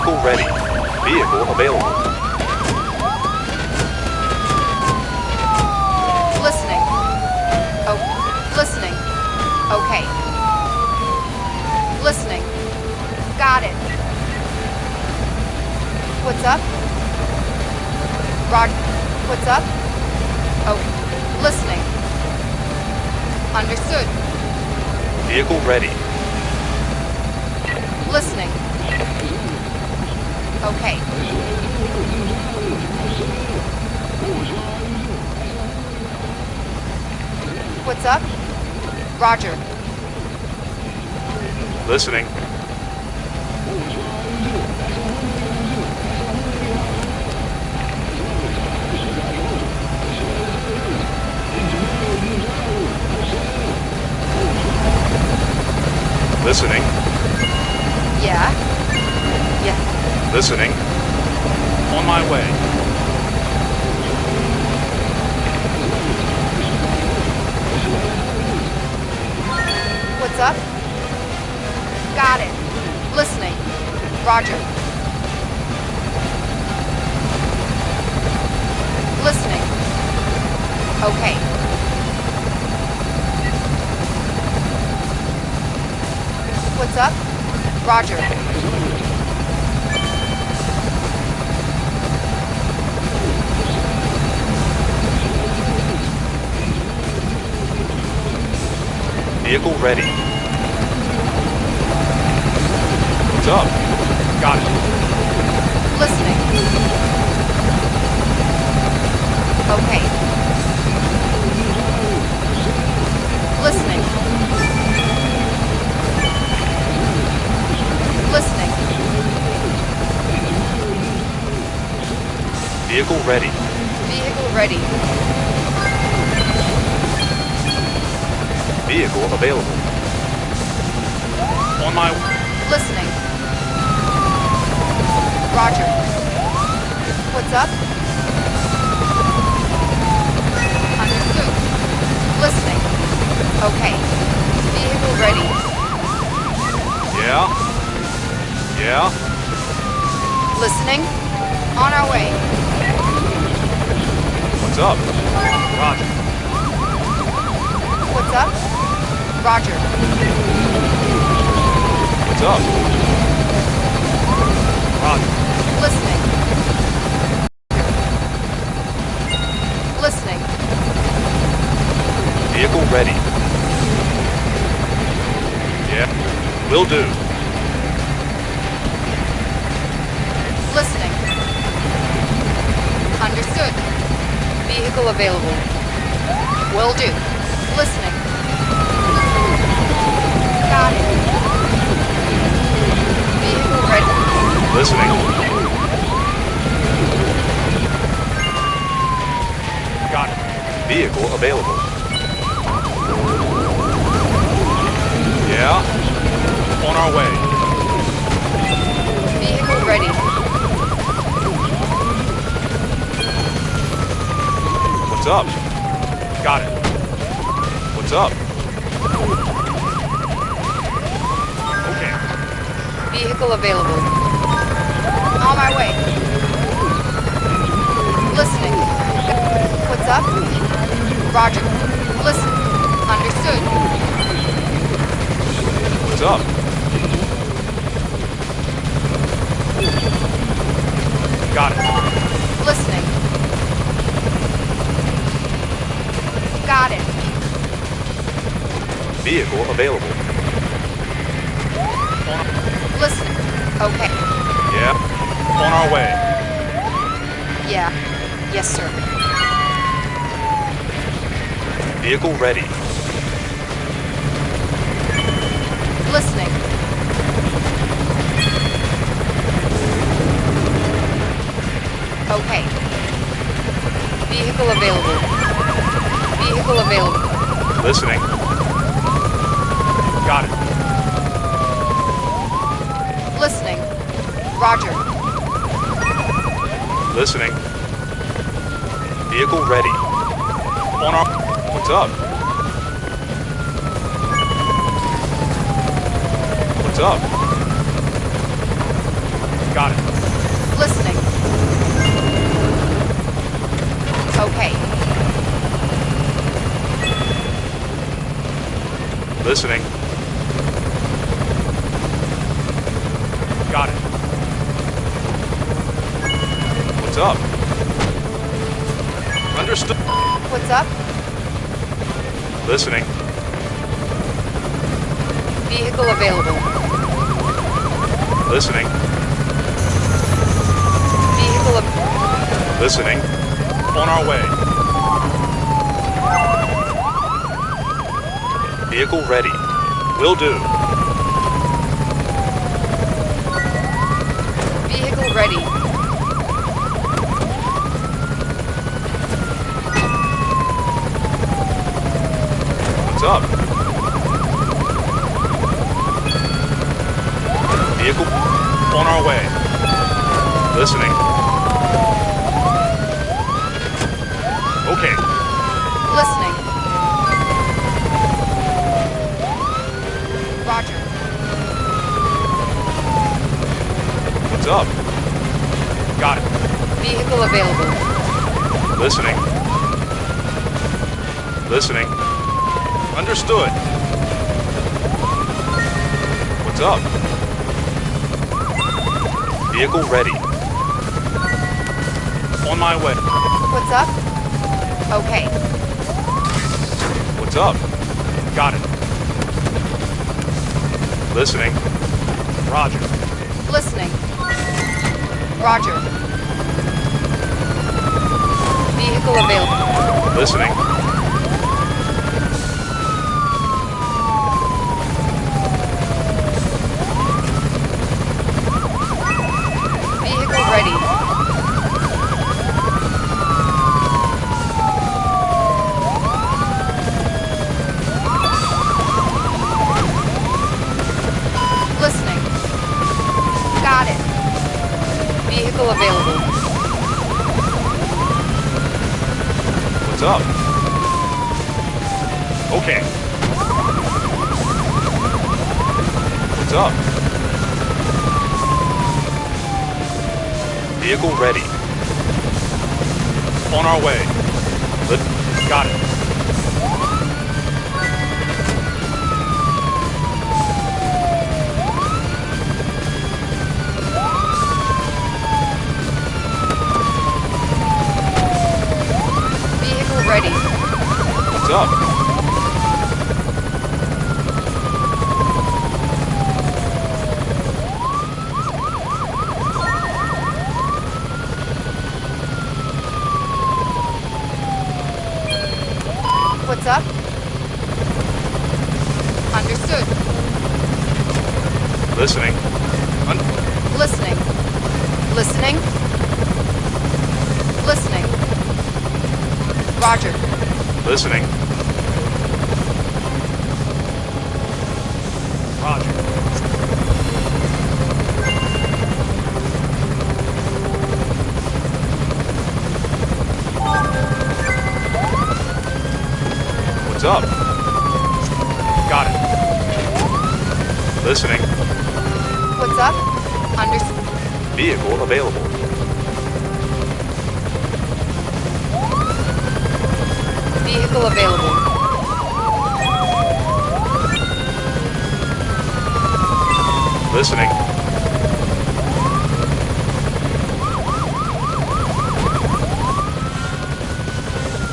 Vehicle ready. Vehicle available. Listening. Oh, listening. Okay. Listening. Got it. What's up? Roger. What's up? Oh, listening. Understood. Vehicle ready. Listening. Okay. What's up? Roger. Listening. Listening. Yeah? Yeah. Listening. On my way. What's up? Got it. Listening. Roger. Listening. Okay. What's up? Roger. Vehicle ready. What's up? Got it. Listening. Okay. Listening. Listening. Vehicle ready. Vehicle ready. Vehicle available. On my way. Listening. Roger. What's up? Understood. Listening. Okay. Vehicle ready. Yeah? Yeah? Listening. On our way. What's up? Roger. What's up? Roger. What's up? Roger. Listening. Listening. Vehicle ready. Yeah. Will do. Listening. Understood. Vehicle available. Will do. Listening. Got it. Vehicle ready. Listening. Got it. Vehicle available. Yeah? On our way. Vehicle ready. What's up? Got it. What's up? Okay. Vehicle available. On my way. Listening. What's up? Roger. Listen. Understood. What's up? Got it. Listening. Got it. Vehicle available. Listening. Okay. Yeah. On our way. Yeah. Yes, sir. Vehicle ready. Listening. Okay. Vehicle available. Vehicle available. Listening. Got it. Listening. Roger. Listening. Vehicle ready. On our... What's up? What's up? Got it. Listening. Okay. Listening. Got it. What's up? Understood. What's up? Listening. Vehicle available. Listening. Vehicle Listening. On our way. Vehicle ready. Will do. Vehicle ready. What's up? Vehicle on our way. Listening. Okay. Listening. Roger. What's up? Got it. Vehicle available. Listening. Listening. Understood. What's up? Vehicle ready. On my way. What's up? Okay. What's up? Got it. Listening. Roger. Listening. Roger. Vehicle available. Listening. Vehicle ready. Listening. Got it. Vehicle available. What's up? Okay. What's up? Vehicle ready. On our way. Got it. Vehicle ready. What's up? What's up? Understood. Listening. Listening. Listening. Listening. Roger. Listening. Roger. What's up? Got it. Listening. What's up? Understood. Vehicle available. Vehicle available. Listening.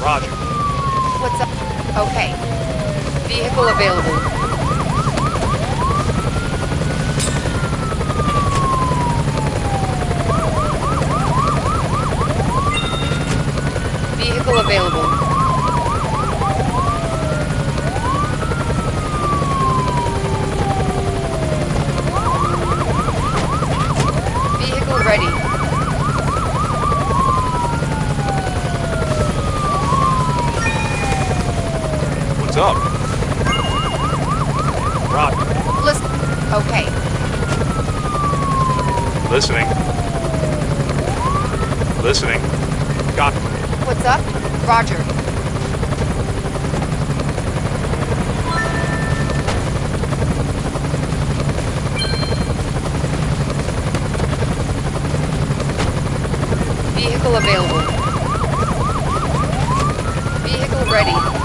Roger. What's up? Okay. Vehicle available. Vehicle available. Vehicle ready. What's up? Roger. Listen. Okay. Listening. Listening. Got it. What's up? Roger. Vehicle available. Vehicle ready.